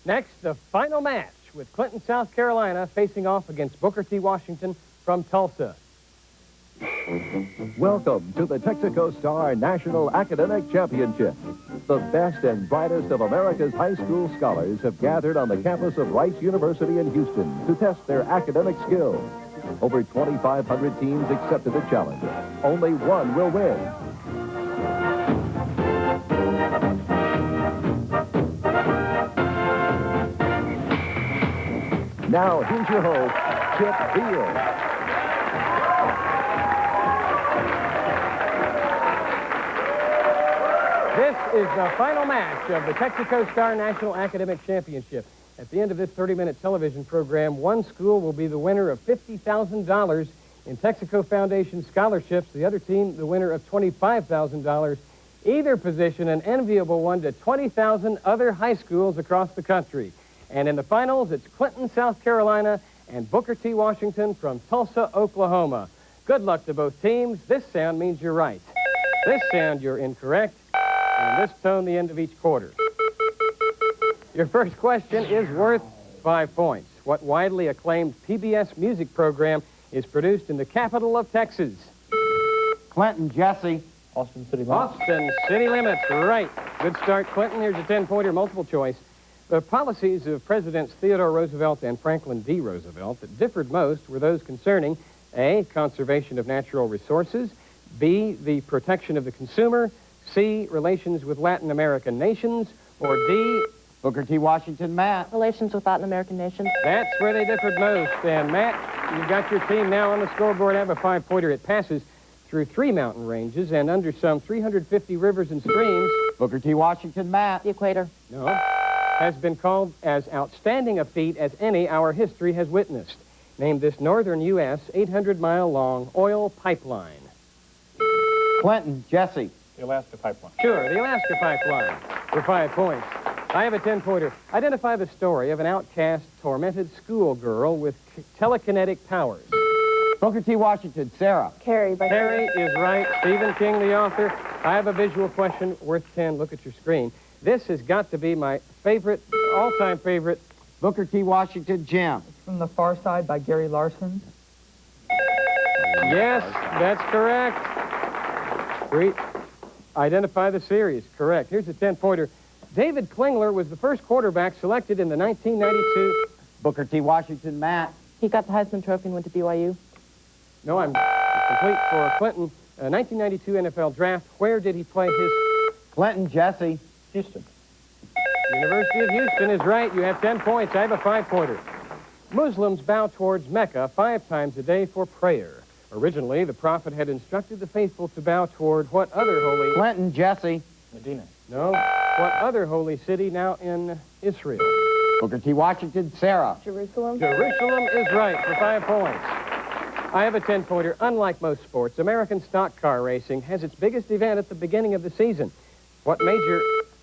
Next, the final match with Clinton, South Carolina, facing off against Booker T. Washington from Tulsa. Welcome to the Texaco Star National Academic Championship. The best and brightest of America's high school scholars have gathered on the campus of Rice University in Houston to test their academic skills. Over 2,500 teams accepted the challenge. Only one will win. Now, here's your host, Chip Beal. This is the final match of the Texaco Star National Academic Championship. At the end of this 30-minute television program, one school will be the winner of $50,000 in Texaco Foundation scholarships, the other team the winner of $25,000. Either position an enviable one to 20,000 other high schools across the country. And in the finals, it's Clinton, South Carolina, and Booker T. Washington from Tulsa, Oklahoma. Good luck to both teams. This sound means you're right. This sound, you're incorrect. And this tone, the end of each quarter. Your first question is worth 5 points. What widely acclaimed PBS music program is produced in the capital of Texas? Clinton, Jesse. Austin City Limits. Austin City Limits, right. Good start, Clinton. Here's a 10-pointer multiple choice. The policies of Presidents Theodore Roosevelt and Franklin D. Roosevelt that differed most were those concerning A, conservation of natural resources, B, the protection of the consumer, C, relations with Latin American nations, or D, Booker T. Washington, Matt. Relations with Latin American nations. That's where they differed most. And Matt, you've got your team now on the scoreboard. I have a 5-pointer. It passes through 3 mountain ranges and under some 350 rivers and streams. Booker T. Washington, Matt. The equator. No. Has been called as outstanding a feat as any our history has witnessed. Named this northern U.S. 800-mile-long oil pipeline. Clinton, Jesse. The Alaska Pipeline. Sure, the Alaska Pipeline for 5 points. I have a 10-pointer. Identify the story of an outcast, tormented schoolgirl with telekinetic powers. Booker T. Washington, Sarah. Carrie. Carrie is right. Stephen King, the author. I have a visual question worth 10. Look at your screen. This has got to be my favorite, all-time favorite. Booker T. Washington, Jim. From the Far Side by Gary Larson. Yes, that's correct. Great. Identify the series. Correct. Here's a 10-pointer. David Klingler was the first quarterback selected in the 1992... Booker T. Washington, Matt. He got the Heisman Trophy and went to BYU. No, I'm complete for Clinton. 1992 NFL draft. Where did he play his... Clinton, Jesse. Houston. University of Houston is right. You have 10 points. I have a 5-pointer. Muslims bow towards Mecca 5 times a day for prayer. Originally, the prophet had instructed the faithful to bow toward what other holy... Clinton, Jesse. Medina. No. What other holy city now in Israel? Booker T. Washington, Sarah. Jerusalem. Jerusalem is right for 5 points. I have a 10-pointer. Unlike most sports, American stock car racing has its biggest event at the beginning of the season. What major...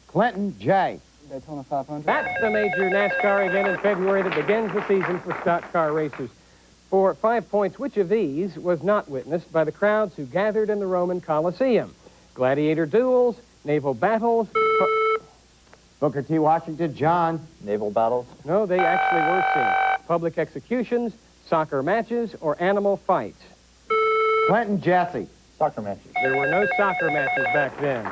Clinton, J. Daytona 500. That's the major NASCAR event in February that begins the season for stock car racers. For 5 points, which of these was not witnessed by the crowds who gathered in the Roman Colosseum? Gladiator duels, naval battles... Booker T. Washington, John. Naval battles. No, they actually were seen. Public executions, soccer matches, or animal fights. Clinton, Jesse. Soccer matches. There were no soccer matches back then.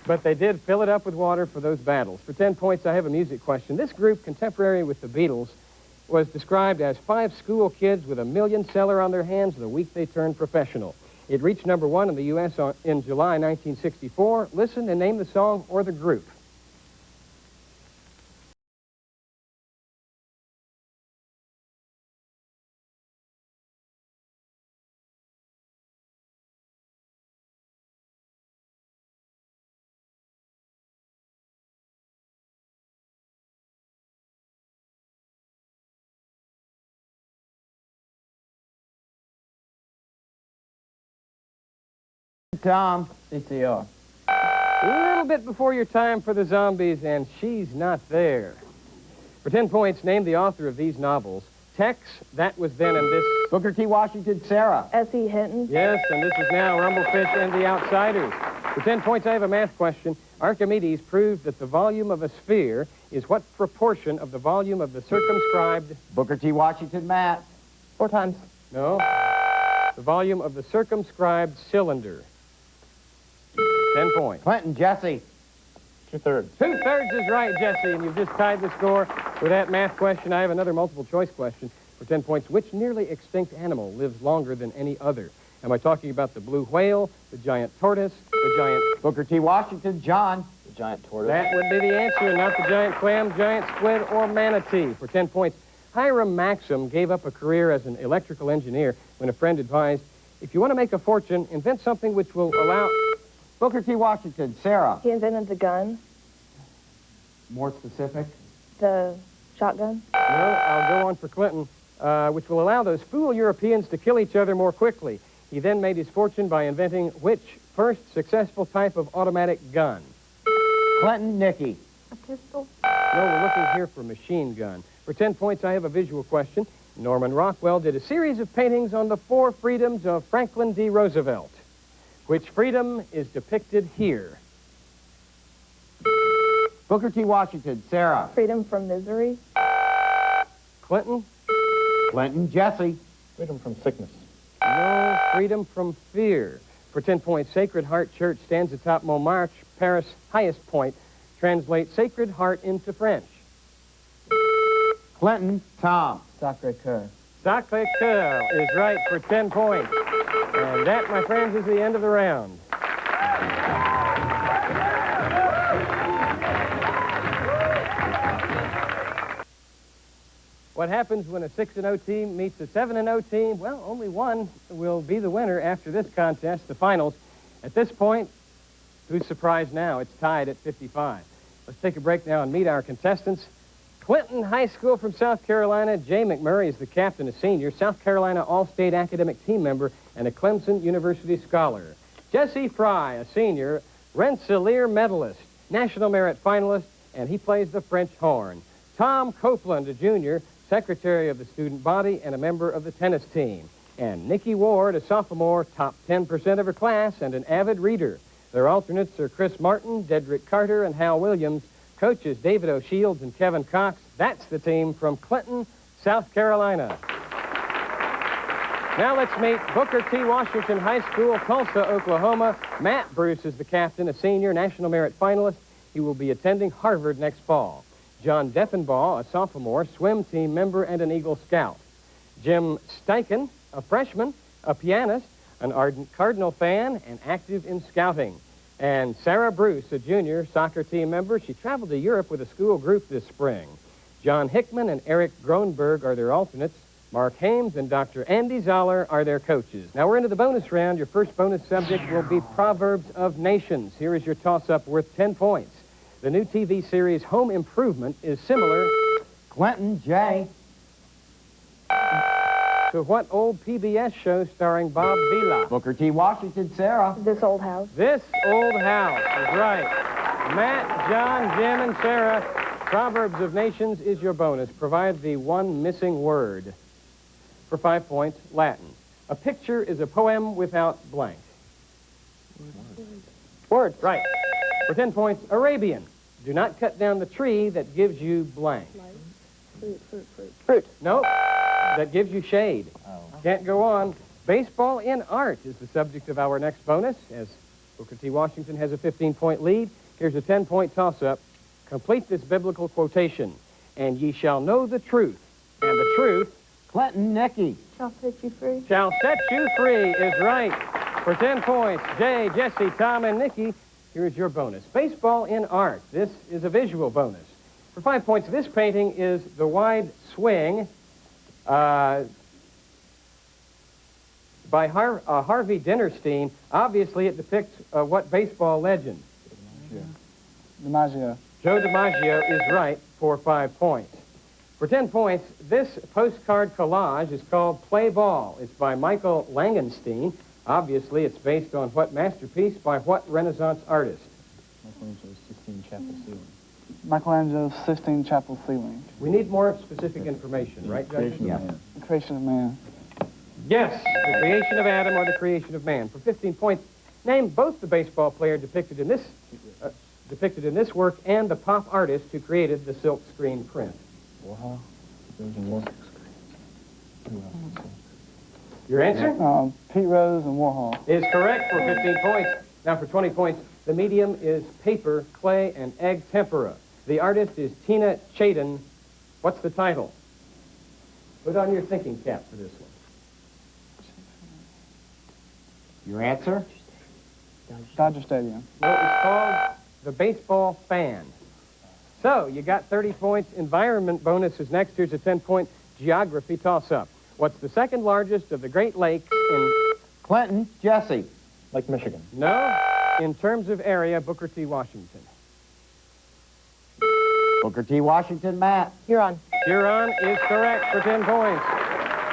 But they did fill it up with water for those battles. For 10 points, I have a music question. This group, contemporary with the Beatles, was described as 5 school kids with a million seller on their hands the week they turned professional. It reached #1 in the U.S. in July 1964. Listen and name the song or the group. Tom. CCR. A little bit before your time for the zombies, and she's not there. For 10 points, name the author of these novels. Tex, that was then and this... Booker T. Washington, Sarah. S.E. Hinton. Yes, and this is now Rumblefish and the Outsiders. For 10 points, I have a math question. Archimedes proved that the volume of a sphere is what proportion of the volume of the circumscribed... Booker T. Washington, Matt. 4 times. No. The volume of the circumscribed cylinder. 10 points. Clinton, Jesse. 2/3. 2/3 is right, Jesse, and you've just tied the score with that math question. I have another multiple choice question for 10 points. Which nearly extinct animal lives longer than any other? Am I talking about the blue whale, the giant tortoise, the giant... Booker T. Washington, John. The giant tortoise. That would be the answer, and not the giant clam, giant squid, or manatee. For 10 points, Hiram Maxim gave up a career as an electrical engineer when a friend advised, if you want to make a fortune, invent something which will allow... Booker T. Washington, Sarah. He invented the gun, More specific. the shotgun. No, I'll go on for Clinton, which will allow those fool Europeans to kill each other more quickly. He then made his fortune by inventing which first successful type of automatic gun? Clinton, Nikki. A pistol. No, we're looking here for machine gun. For 10 points, I have a visual question. Norman Rockwell did a series of paintings on the 4 freedoms of Franklin D. Roosevelt. Which freedom is depicted here? Booker T. Washington, Sarah. Freedom from misery. Clinton? Clinton, Jesse. Freedom from sickness. No, freedom from fear. For 10 points, Sacred Heart Church stands atop Montmartre, Paris' highest point. Translate Sacred Heart into French. Clinton, Tom. Sacré-Cœur. Sacré-Cœur is right for 10 points. And that, my friends, is the end of the round. What happens when a 6-0 team meets a 7-0 team? Well, only one will be the winner after this contest, the finals. At this point, who's surprised now? It's tied at 55. Let's take a break now and meet our contestants. Clinton High School from South Carolina, Jay McMurray is the captain, a senior, South Carolina All-State Academic Team member, and a Clemson University scholar. Jesse Fry, a senior, Rensselaer medalist, National Merit finalist, and he plays the French horn. Tom Copeland, a junior, secretary of the student body and a member of the tennis team. And Nikki Ward, a sophomore, top 10% of her class and an avid reader. Their alternates are Chris Martin, Dedrick Carter, and Hal Williams. Coaches David O'Shields and Kevin Cox. That's the team from Clinton, South Carolina. Now let's meet Booker T. Washington High School, Tulsa, Oklahoma. Matt Bruce is the captain, a senior, National Merit finalist. He will be attending Harvard next fall. John Deffenbaugh, a sophomore, swim team member and an Eagle Scout. Jim Steichen, a freshman, a pianist, an ardent Cardinal fan, and active in scouting. And Sarah Bruce, a junior soccer team member. She traveled to Europe with a school group this spring. John Hickman and Eric Gronberg are their alternates. Mark Hames and Dr. Andy Zoller are their coaches. Now we're into the bonus round. Your first bonus subject will be Proverbs of Nations. Here is your toss-up worth 10 points. The new TV series Home Improvement is similar Clinton, Jay. to what old PBS show starring Bob Vila? Booker T. Washington, Sarah. This old house. This Old House is right. Matt, John, Jim, and Sarah, Proverbs of Nations is your bonus. Provide the one missing word. For 5 points, Latin. A picture is a poem without blank. Word, right. For 10 points, Arabian. Do not cut down the tree that gives you blank. Fruit. Nope. That gives you shade. Can't go on. Baseball in art is the subject of our next bonus, as Booker T. Washington has a 15-point lead. Here's a 10-point toss-up. Complete this biblical quotation. And ye shall know the truth, and the truth Clinton, Nikki. Shall set you free. shall set you free is right. For 10 points, Jay, Jesse, Tom, and Nikki, here's your bonus. Baseball in art. This is a visual bonus. For 5 points, this painting is The Wide Swing by Harvey Dinnerstein. Obviously, it depicts what baseball legend? DiMaggio. Joe DiMaggio is right for 5 points. For 10 points, this postcard collage is called Play Ball. It's by Michael Langenstein. Obviously, it's based on what masterpiece by what Renaissance artist? Michelangelo's Sistine Chapel ceiling. Michelangelo's Sistine Chapel ceiling. We need more specific information, right, Judge? Yeah. The creation of man. Yes, the creation of Adam or the creation of man. For 15 points, Name both the baseball player depicted in this work and the pop artist who created the silk screen print. Warhol. Rose and Warhol. Who else? Your answer Pete Rose and Warhol. is correct for 15 points. Now for 20 points, the medium is paper, clay, and egg tempera. The artist is Tina Chaden. What's the title? Put on your thinking cap for this one. Your answer? Dodger Stadium. Well, it's called The Baseball Fan. So, you got 30 points. Environment bonus is next. Here's a 10-point geography toss-up. What's the second largest of the Great Lakes in... Clinton, Jesse. Lake Michigan. No, in terms of area, Booker T. Washington. Booker T. Washington, Matt. Huron. Huron is correct for 10 points.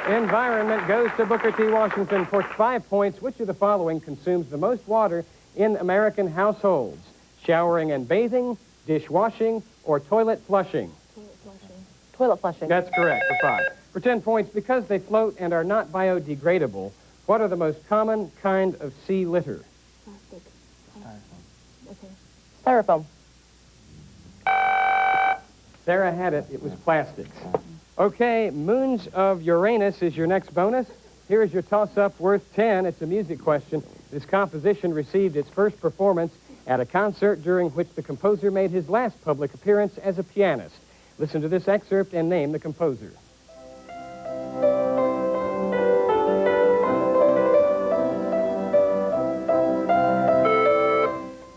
Environment goes to Booker T. Washington for 5 points. Which of the following consumes the most water in American households? Showering and bathing, dishwashing, or toilet flushing? Toilet flushing. That's correct for 5. For 10 points, because they float and are not biodegradable, what are the most common kind of sea litter? Plastic. Okay. Styrofoam. Sarah had it. It was plastics. Okay, Moons of Uranus is your next bonus. Here is your toss-up worth 10. It's a music question. This composition received its first performance at a concert during which the composer made his last public appearance as a pianist. Listen to this excerpt and name the composer.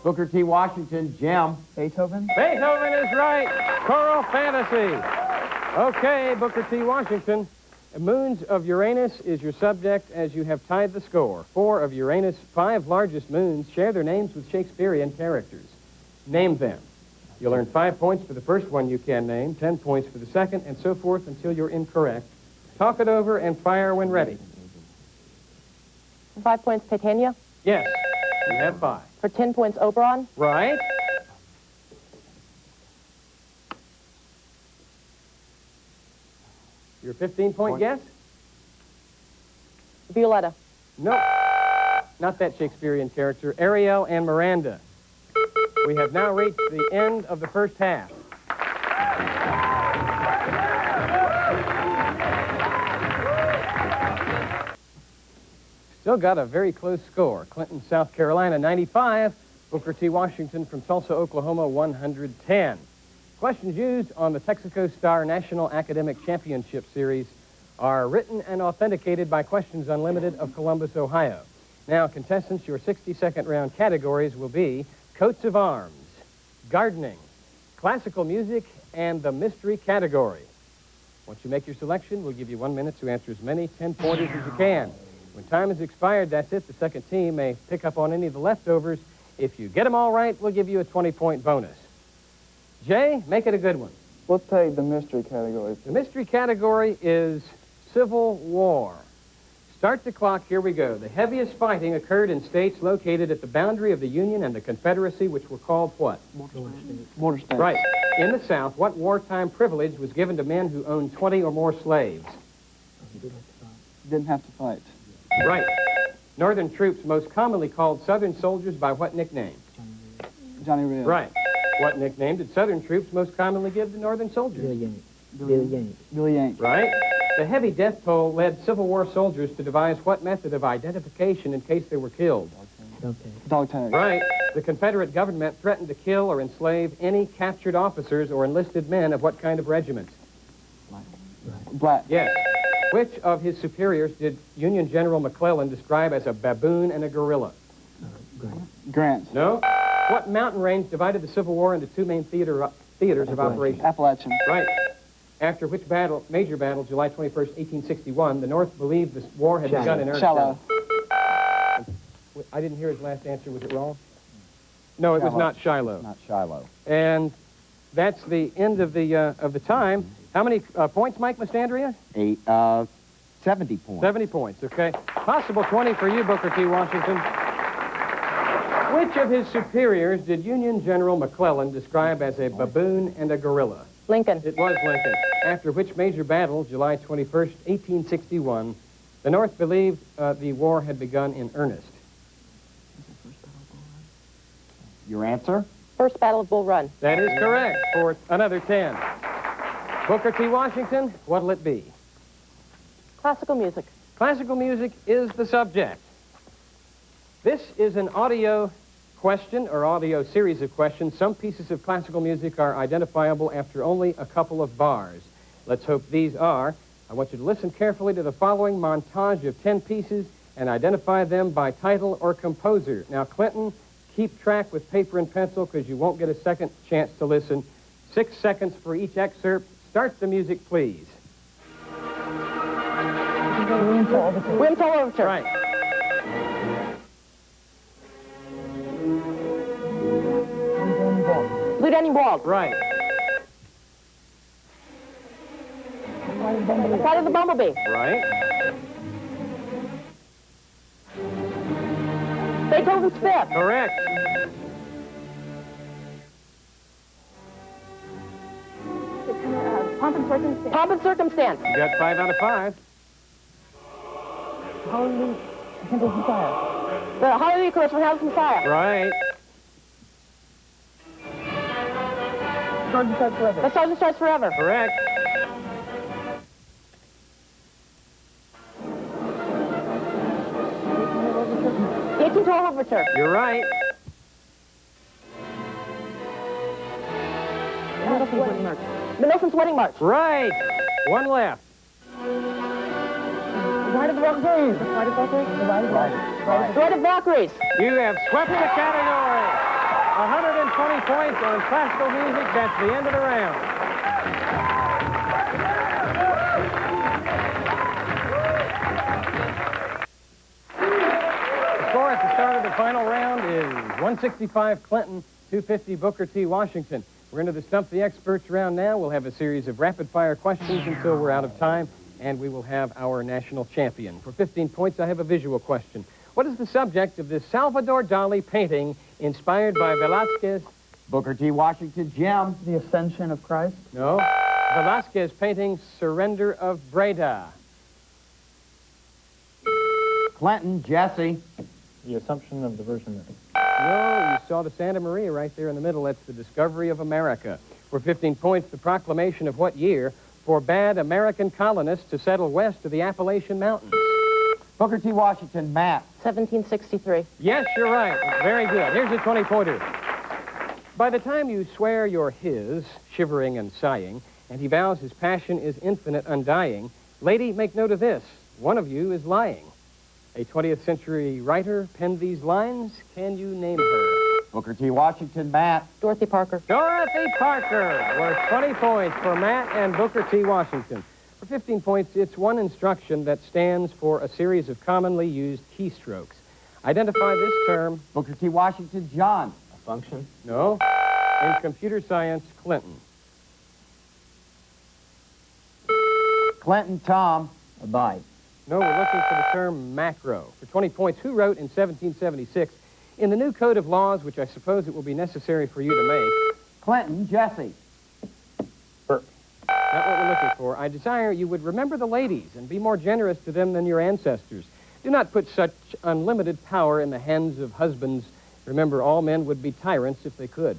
Booker T. Washington, Jim. Beethoven. Beethoven is right. Choral Fantasy. Okay, Booker T. Washington. Moons of Uranus is your subject as you have tied the score. 4 of Uranus' 5 largest moons share their names with Shakespearean characters. Name them. You'll earn 5 points for the first one you can name, 10 points for the second, and so forth until you're incorrect. Talk it over and fire when ready. 5 points, Titania. Yes, you have 5. For 10 points, Oberon. Right. Your 15-point guess? Violetta. No, not that Shakespearean character. Ariel and Miranda. We have now reached the end of the first half. Still got a very close score. Clinton, South Carolina, 95. Booker T. Washington from Tulsa, Oklahoma, 110. Questions used on the Texaco Star National Academic Championship Series are written and authenticated by Questions Unlimited of Columbus, Ohio. Now, contestants, your 60-second round categories will be coats of arms, gardening, classical music, and the mystery category. Once you make your selection, we'll give you 1 minute to answer as many 10-pointers as you can. When time has expired, that's it. The second team may pick up on any of the leftovers. If you get them all right, we'll give you a 20-point bonus. Jay, make it a good one. We'll take the mystery category. The mystery category is Civil War. Start the clock. Here we go. The heaviest fighting occurred in states located at the boundary of the Union and the Confederacy, which were called what? Border states. Right. In the South, what wartime privilege was given to men who owned 20 or more slaves? Didn't have to fight. Right. Northern troops most commonly called Southern soldiers by what nickname? Johnny Reb. Right. What nickname did Southern troops most commonly give to Northern soldiers? Billy Yank. Right. The heavy death toll led Civil War soldiers to devise what method of identification in case they were killed? Dog tag. Right. The Confederate government threatened to kill or enslave any captured officers or enlisted men of what kind of regiment? Black. Yes. Which of his superiors did Union General McClellan describe as a baboon and a gorilla? Grant. No. What mountain range divided the Civil War into 2 main theaters of operations? Appalachian. Right. After which major battle, July 21st, 1861, the North believed the war had begun in earnest. Shallow. I didn't hear his last answer. Was it wrong? No, it was Shiloh. not Shiloh. Not Shiloh. And that's the end of the time. How many points, Mike Mastandria? 70 points. 70 points, okay. Possible 20 for you, Booker T. Washington. Which of his superiors did Union General McClellan describe as a baboon and a gorilla? Lincoln. It was Lincoln. After which major battle, July 21st, 1861, the North believed the war had begun in earnest? Your answer? First Battle of Bull Run. That is correct for another 10. Booker T. Washington, what'll it be? Classical music. Classical music is the subject. This is an audio question or audio series of questions. Some pieces of classical music are identifiable after only a couple of bars. Let's hope these are. I want you to listen carefully to the following montage of 10 pieces and identify them by title or composer. Now, Clinton, keep track with paper and pencil because you won't get a second chance to listen. 6 seconds for each excerpt. Start the music, please. William Tell Overture. Right. Blue Danny Waltz. Right. Flight of the Bumblebee. Right. Beethoven's Fifth. Correct. Pomp and Circumstance. Pomp and Circumstance. You got 5 out of 5. Hallelujah. Handles Messiah. The Hallelujah Chorus from House Messiah. Right. Sergeant Strikes Forever. The Sergeant Strikes Forever. Correct. The 1812 Overture. You're right. Mendelssohn's Wedding March. Right. 1 left. Ride of the Valkyries. Ride of Valkyries. Ride of Valkyries. You have swept the category. 120 points on classical music. That's the end of the round. The score at the start of the final round is 165 Clinton, 250 Booker T. Washington. We're into the Stump the Experts round now. We'll have a series of rapid-fire questions until we're out of time, and we will have our national champion. For 15 points, I have a visual question. What is the subject of this Salvador Dali painting inspired by Velázquez? Booker T. Washington, Jim. The Ascension of Christ. No. Velázquez painting Surrender of Breda. Clinton, Jesse. The Assumption of the Virgin Mary. No, you saw the Santa Maria right there in the middle. That's the discovery of America. For 15 points, the proclamation of what year forbade American colonists to settle west of the Appalachian Mountains? Booker T. Washington, Matt. 1763. Yes, you're right. Very good. Here's a 20-pointer. By the time you swear you're his, shivering and sighing, and he vows his passion is infinite, undying, lady, make note of this. One of you is lying. A 20th century writer penned these lines. Can you name her? Booker T. Washington, Matt. Dorothy Parker. Dorothy Parker. Worth 20 points for Matt and Booker T. Washington. For 15 points, it's one instruction that stands for a series of commonly used keystrokes. Identify this term. Booker T. Washington, John. A function. No. In computer science, Clinton. Clinton, Tom. A byte. No, we're looking for the term macro. For 20 points, who wrote in 1776, in the new code of laws, which I suppose it will be necessary for you to make, Clinton, Jesse. not what we're looking for. I desire you would remember the ladies and be more generous to them than your ancestors. Do not put such unlimited power in the hands of husbands. Remember, all men would be tyrants if they could.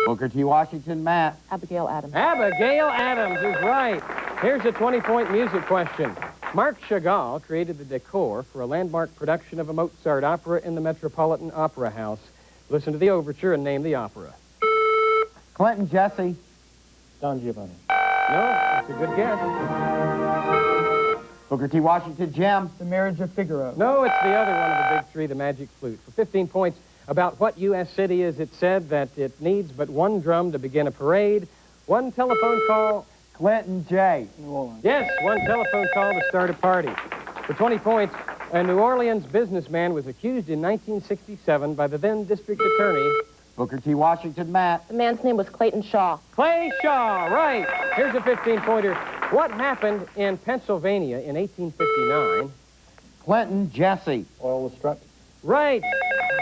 Booker T. Washington, Matt. Abigail Adams. Abigail Adams is right. Here's a 20-point music question. Marc Chagall created the decor for a landmark production of a Mozart opera in the Metropolitan Opera House. Listen to the overture and name the opera. Clinton, Jesse. Don Giovanni. No, that's a good guess. Booker T. Washington, Jim. The Marriage of Figaro. No, it's the other one of the big three, the Magic Flute. For 15 points, about what U.S. city is it said that it needs but one drum to begin a parade, one telephone call. Clinton, J. New Orleans. Yes, one telephone call to start a party. For 20 points, a New Orleans businessman was accused in 1967 by the then district attorney. Booker T. Washington, Matt. The man's name was Clayton Shaw. Clay Shaw, right. Here's a 15-pointer. What happened in Pennsylvania in 1859? Clinton, Jesse. Oil was struck. Right.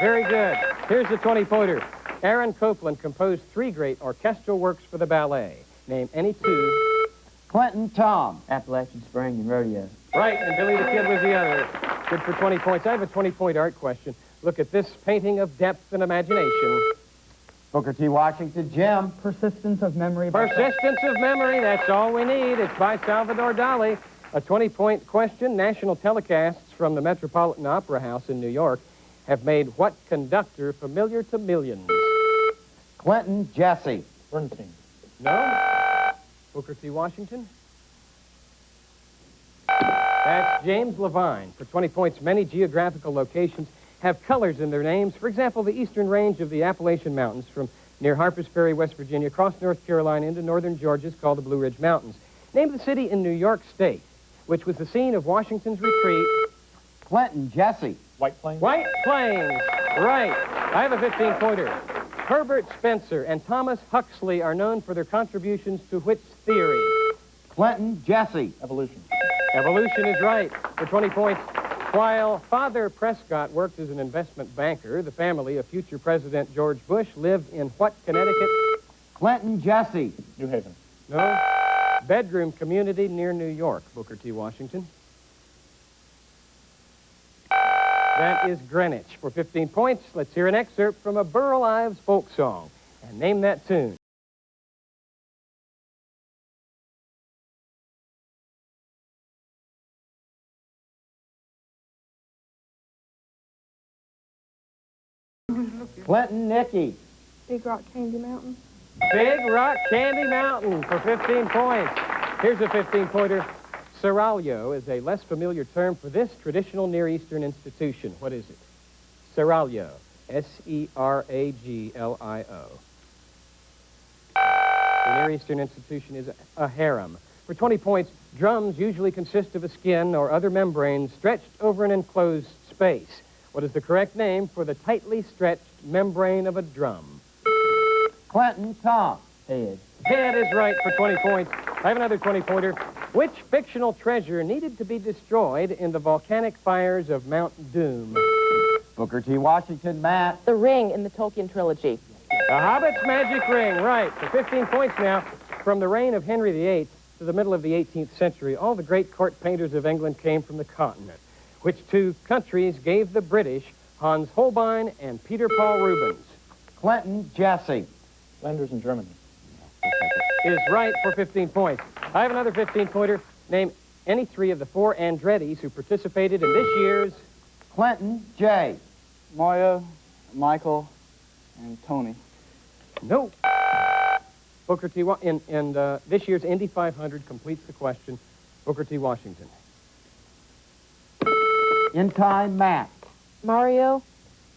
Very good. Here's a 20-pointer. Aaron Copland composed 3 great orchestral works for the ballet. Name any 2. Clinton, Tom. Appalachian Spring and Rodeo. Right, and Billy the Kid was the other. Good for 20 points. I have a 20-point art question. Look at this painting of depth and imagination. Booker T. Washington, Jim. Persistence of memory. by- Persistence of memory, that's all we need. It's by Salvador Dali. A 20-point question. National telecasts from the Metropolitan Opera House in New York have made what conductor familiar to millions? Clinton Jesse. Bernstein. No? Booker T. Washington? That's James Levine. For 20 points, many geographical locations have colors in their names. For example, the eastern range of the Appalachian Mountains from near Harpers Ferry, West Virginia, across North Carolina into northern Georgia is called the Blue Ridge Mountains. Name the city in New York State, which was the scene of Washington's retreat. Clinton Jesse. White Plains. White Plains. Right. I have a 15-pointer. Herbert Spencer and Thomas Huxley are known for their contributions to which theory? Clinton Jesse. Evolution. Evolution is right. For 20 points. While Father Prescott worked as an investment banker, the family of future President George Bush lived in what Connecticut? Clinton Jesse. New Haven. No. Bedroom community near New York, Booker T. Washington. That is Greenwich. For 15 points, let's hear an excerpt from a Burl Ives folk song. And name that tune. Clinton Nicky. Big Rock Candy Mountain. Big Rock Candy Mountain for 15 points. Here's a 15-pointer. Seraglio is a less familiar term for this traditional Near Eastern institution. What is it? Seraglio. S-E-R-A-G-L-I-O. The Near Eastern institution is a harem. For 20 points, drums usually consist of a skin or other membrane stretched over an enclosed space. What is the correct name for the tightly stretched membrane of a drum? Clinton Tom. Head. Head is right for 20 points. I have another 20-pointer. Which fictional treasure needed to be destroyed in the volcanic fires of Mount Doom? Booker T. Washington, Matt. The Ring in the Tolkien trilogy. The Hobbit's magic ring, right. For 15 points now, from the reign of Henry VIII to the middle of the 18th century, all the great court painters of England came from the continent. Which two countries gave the British Hans Holbein and Peter Paul Rubens? Clinton Jesse. Flanders in Germany. Is right for 15 points. I have another 15-pointer. Name any three of the four Andrettis who participated in this year's... Clinton J. Mario, Michael, and Tony. No. Booker T. This year's Indy 500 completes the question. Booker T. Washington. In time, Matt. Mario,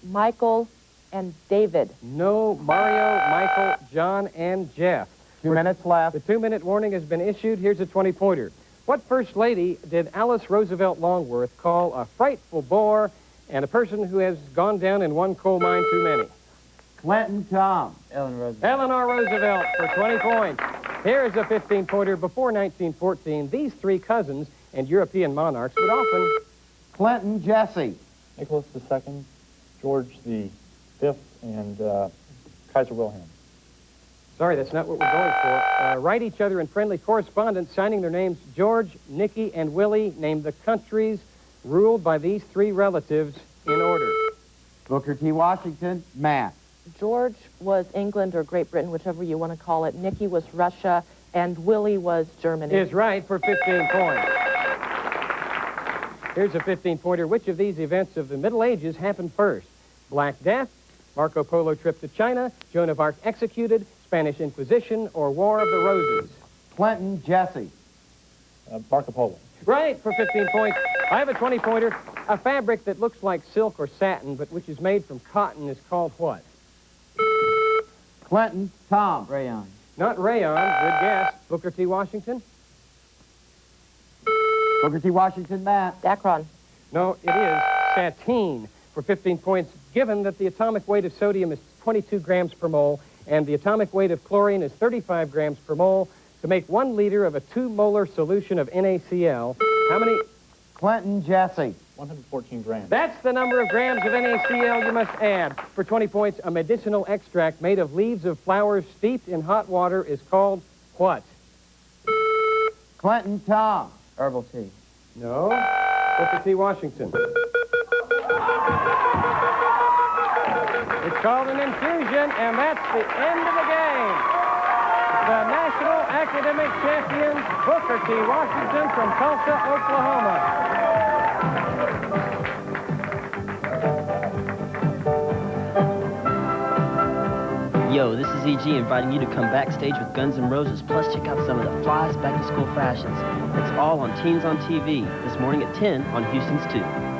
Michael, and David. No. Mario, Michael, John, and Jeff. 2 minutes left. The 2-minute warning has been issued. Here's a 20-pointer. What first lady did Alice Roosevelt Longworth call a frightful bore and a person who has gone down in one coal mine too many? Clinton Tom. Eleanor Roosevelt for 20 points. Here is a 15-pointer. Before 1914, these three cousins and European monarchs would often... Clinton Jesse. Nicholas II, George V, and Kaiser Wilhelm. Sorry, that's not what we're going for. Write each other in friendly correspondence, signing their names George, Nicky, and Willie. Name the countries ruled by these three relatives in order. Booker T. Washington, Matt. George was England or Great Britain, whichever you want to call it. Nicky was Russia, and Willie was Germany. Is right for 15 points. Here's a 15-pointer. Which of these events of the Middle Ages happened first? Black Death, Marco Polo trip to China, Joan of Arc executed, Spanish Inquisition, or War of the Roses? Clinton Jesse. Marco Polo. Right for 15 points. I have a 20-pointer. A fabric that looks like silk or satin, but which is made from cotton, is called what? Clinton Tom. Rayon. Not rayon. Good guess. Booker T. Washington? Booker T. Washington, Matt. Dacron. No, it is sateen for 15 points. Given that the atomic weight of sodium is 22 grams per mole and the atomic weight of chlorine is 35 grams per mole, to make 1 liter of a 2-molar solution of NaCl, how many? Clinton Jesse. 114 grams. That's the number of grams of NaCl you must add. For 20 points, a medicinal extract made of leaves of flowers steeped in hot water is called what? Clinton Tom. Herbal tea. No. Booker T. Washington. It's called an infusion, and that's the end of the game. The National Academic Champions, Booker T. Washington from Tulsa, Oklahoma. Yo, this is EG inviting you to come backstage with Guns N' Roses, plus check out some of the flyest back-to-school fashions. It's all on Teens on TV, this morning at 10 on Houston's 2.